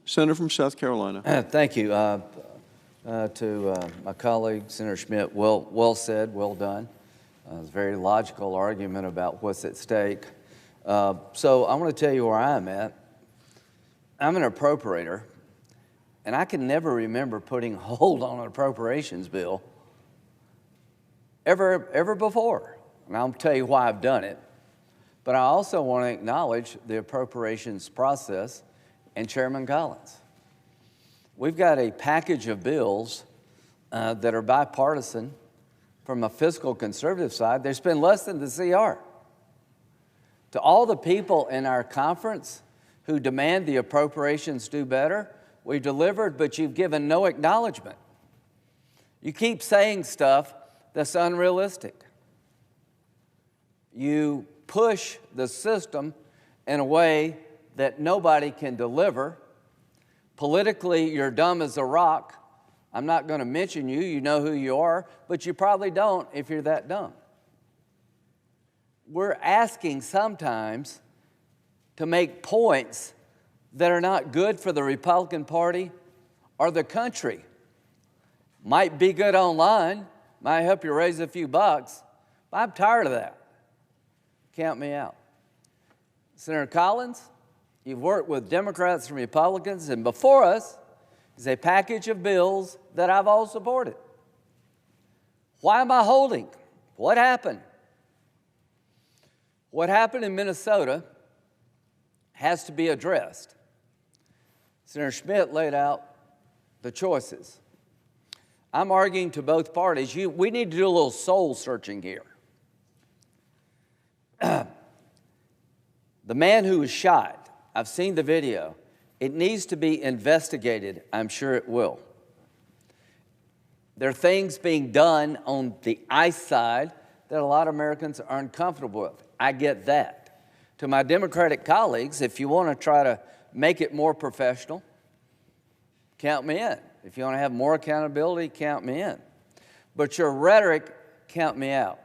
Senator from South Carolina. Thank you. To my colleague, Senator Schmidt, well said, well done. It's a very logical argument about what's at stake. So I want to tell you where I'm at. I'm an appropriator, and I can never remember putting a hold on an appropriations bill ever before. And I'll tell you why I've done it. But I also want to acknowledge the appropriations process and Chairman Collins. We've got a package of bills that are bipartisan from a fiscal conservative side. They spend less than the CR. To all the people in our conference who demand the appropriations do better, we've delivered, but you've given no acknowledgement. You keep saying stuff that's unrealistic. You push the system in a way that nobody can deliver. Politically, you're dumb as a rock. I'm not going to mention you. You know who you are, but you probably don't if you're that dumb. We're asking sometimes to make points that are not good for the Republican Party or the country. Might be good online, might help you raise a few bucks, but I'm tired of that. Count me out. Senator Collins, you've worked with Democrats and Republicans, and before us is a package of bills that I've all supported. Why am I holding? What happened? What happened in Minnesota has to be addressed. Senator Schmidt laid out the choices. I'm arguing to both parties. We need to do a little soul searching here. The man who was shot, I've seen the video. It needs to be investigated. I'm sure it will. There are things being done on the ICE side that a lot of Americans are uncomfortable with. I get that. To my Democratic colleagues, if you want to try to make it more professional, count me in. If you want to have more accountability, count me in. But your rhetoric, count me out.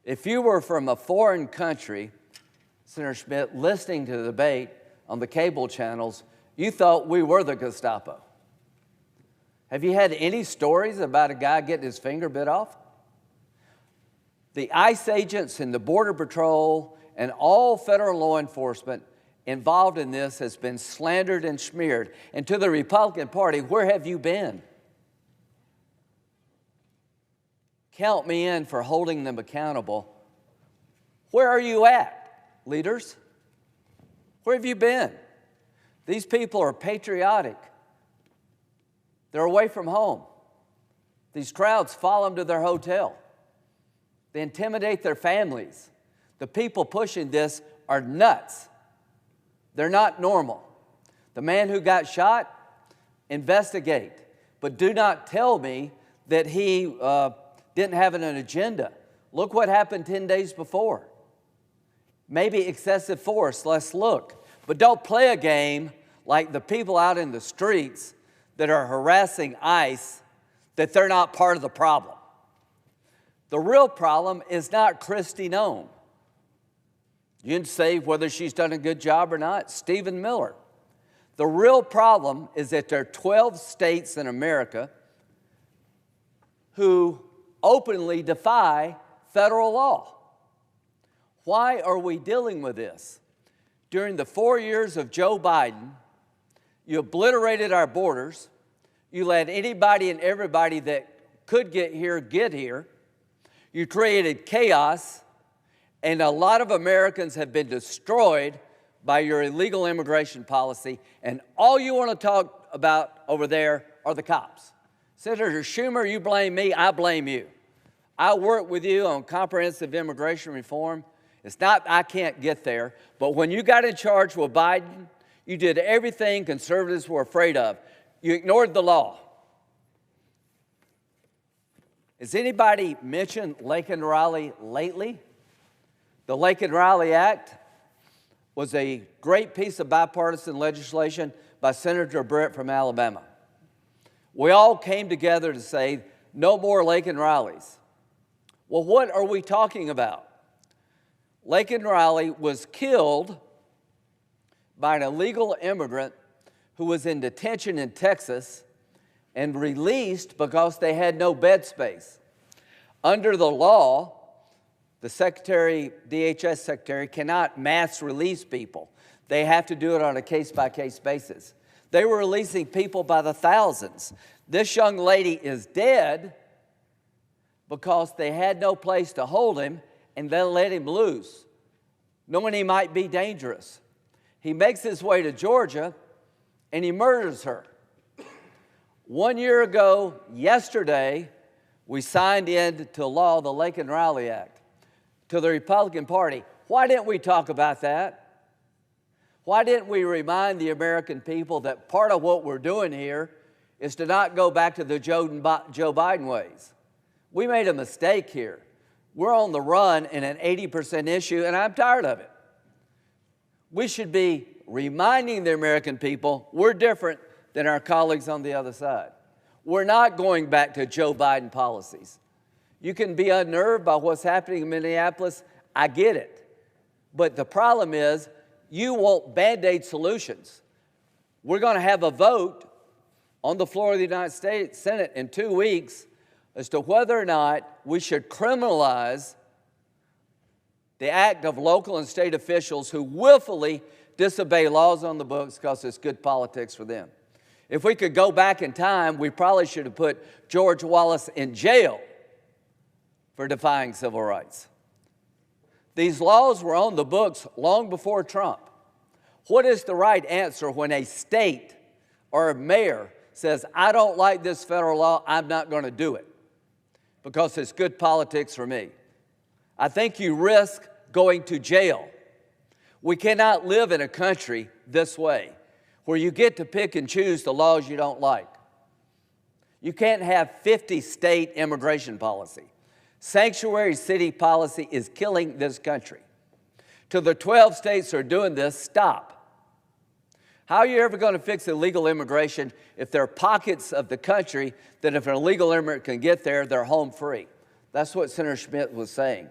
If you were from a foreign country, Senator Schmidt, listening to the debate on the cable channels, you thought we were the Gestapo. Have you had any stories about a guy getting his finger bit off? The ICE agents and the Border Patrol and all federal law enforcement involved in this has been slandered and smeared. And to the Republican Party, where have you been? Count me in for holding them accountable. Where are you at, leaders? Where have you been? These people are patriotic. They're away from home. These crowds follow them to their hotel. They intimidate their families. The people pushing this are nuts. They're not normal. The man who got shot, investigate. But do not tell me that he didn't have an agenda. Look what happened 10 days before. Maybe excessive force, let's look. But don't play a game like the people out in the streets that are harassing ICE, that they're not part of the problem. The real problem is not Kristi Noem. You can say whether she's done a good job or not. Stephen Miller. The real problem is that there are 12 states in America who openly defy federal law. Why are we dealing with this? During the 4 years of Joe Biden, you obliterated our borders. You let anybody and everybody that could get here. You created chaos, and a lot of Americans have been destroyed by your illegal immigration policy, and all you want to talk about over there are the cops. Senator Schumer, you blame me, I blame you. I work with you on comprehensive immigration reform. It's not I can't get there, but when you got in charge with Biden, you did everything conservatives were afraid of. You ignored the law. Has anybody mentioned Laken Riley lately? The Laken Riley Act was a great piece of bipartisan legislation by Senator Britt from Alabama. We all came together to say, no more Laken Rileys. Well, what are we talking about? Laken Riley was killed by an illegal immigrant who was in detention in Texas and released because they had no bed space. Under the law, the DHS secretary cannot mass release people. They have to do it on a case-by-case basis. They were releasing people by the thousands. This young lady is dead because they had no place to hold him and they let him loose, knowing he might be dangerous. He makes his way to Georgia and he murders her. 1 year ago, yesterday, we signed into law the Laken Riley Act to the Republican Party. Why didn't we talk about that? Why didn't we remind the American people that part of what we're doing here is to not go back to the Joe Biden ways? We made a mistake here. We're on the run in an 80% issue, and I'm tired of it. We should be reminding the American people we're different than our colleagues on the other side. We're not going back to Joe Biden policies. You can be unnerved by what's happening in Minneapolis. I get it. But the problem is you want Band-Aid solutions. We're going to have a vote on the floor of the United States Senate in 2 weeks as to whether or not we should criminalize the act of local and state officials who willfully disobey laws on the books because it's good politics for them. If we could go back in time, we probably should have put George Wallace in jail for defying civil rights. These laws were on the books long before Trump. What is the right answer when a state or a mayor says, I don't like this federal law, I'm not going to do it because it's good politics for me? I think you risk going to jail. We cannot live in a country this way, where you get to pick and choose the laws you don't like. You can't have 50 state immigration policy. Sanctuary city policy is killing this country. To the 12 states that are doing this, stop. How are you ever going to fix illegal immigration if there are pockets of the country that if an illegal immigrant can get there, they're home free? That's what Senator Schmidt was saying.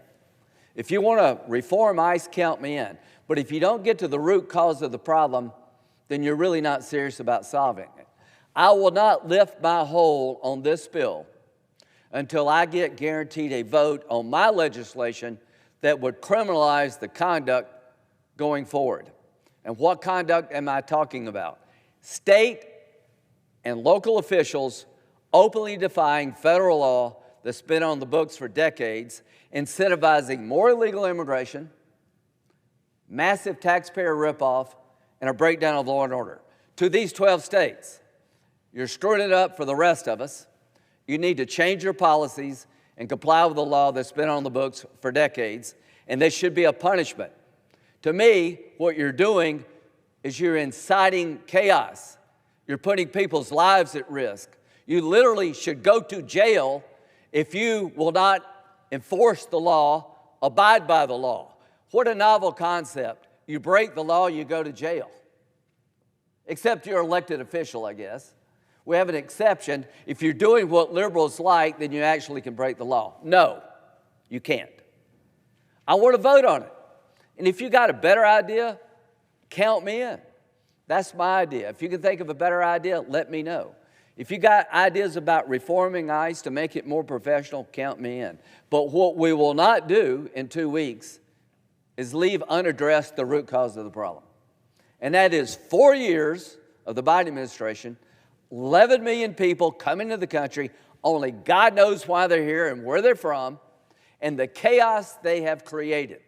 If you want to reform ICE, count me in. But if you don't get to the root cause of the problem, then you're really not serious about solving it. I will not lift my hold on this bill until I get guaranteed a vote on my legislation that would criminalize the conduct going forward. And what conduct am I talking about? State and local officials openly defying federal law that's been on the books for decades, incentivizing more illegal immigration, massive taxpayer ripoff, and a breakdown of law and order. To these 12 states, you're screwing it up for the rest of us. You need to change your policies and comply with the law that's been on the books for decades, and there should be a punishment. To me, what you're doing is you're inciting chaos. You're putting people's lives at risk. You literally should go to jail if you will not enforce the law, abide by the law. What a novel concept. You break the law, you go to jail. Except you're an elected official, I guess. We have an exception. If you're doing what liberals like, then you actually can break the law. No, you can't. I want to vote on it. And if you got a better idea, count me in. That's my idea. If you can think of a better idea, let me know. If you got ideas about reforming ICE to make it more professional, count me in. But what we will not do in 2 weeks is leave unaddressed the root cause of the problem. And that is 4 years of the Biden administration, 11 million people coming to the country, only God knows why they're here and where they're from, and the chaos they have created.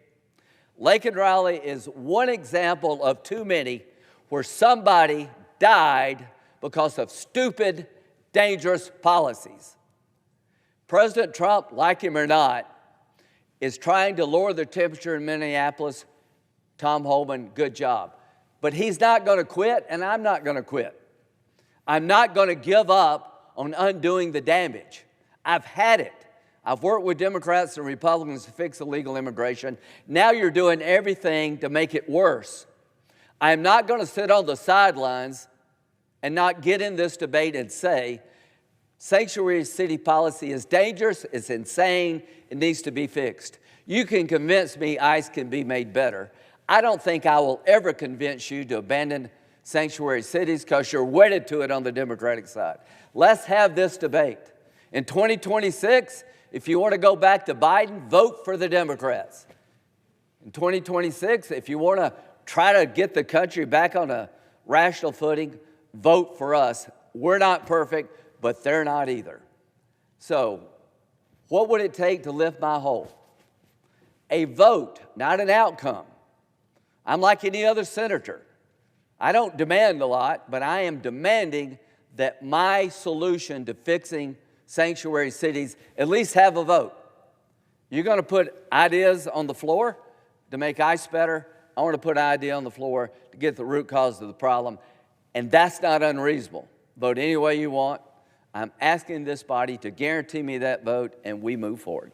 Laken Riley is one example of too many where somebody died because of stupid, dangerous policies. President Trump, like him or not, is trying to lower the temperature in Minneapolis. Tom Homan, good job. But he's not going to quit, and I'm not going to quit. I'm not going to give up on undoing the damage. I've had it. I've worked with Democrats and Republicans to fix illegal immigration. Now you're doing everything to make it worse. I'm not going to sit on the sidelines and not get in this debate and say, sanctuary city policy is dangerous, it's insane, it needs to be fixed. You can convince me ICE can be made better. I don't think I will ever convince you to abandon sanctuary cities because you're wedded to it on the Democratic side. Let's have this debate. In 2026, if you want to go back to Biden, vote for the Democrats. In 2026, if you want to try to get the country back on a rational footing, vote for us. We're not perfect, but they're not either. So, what would it take to lift my hold? A vote, not an outcome. I'm like any other senator. I don't demand a lot, but I am demanding that my solution to fixing sanctuary cities at least have a vote. You're going to put ideas on the floor to make ICE better. I want to put an idea on the floor to get the root cause of the problem, and that's not unreasonable. Vote any way you want. I'm asking this body to guarantee me that vote, and we move forward.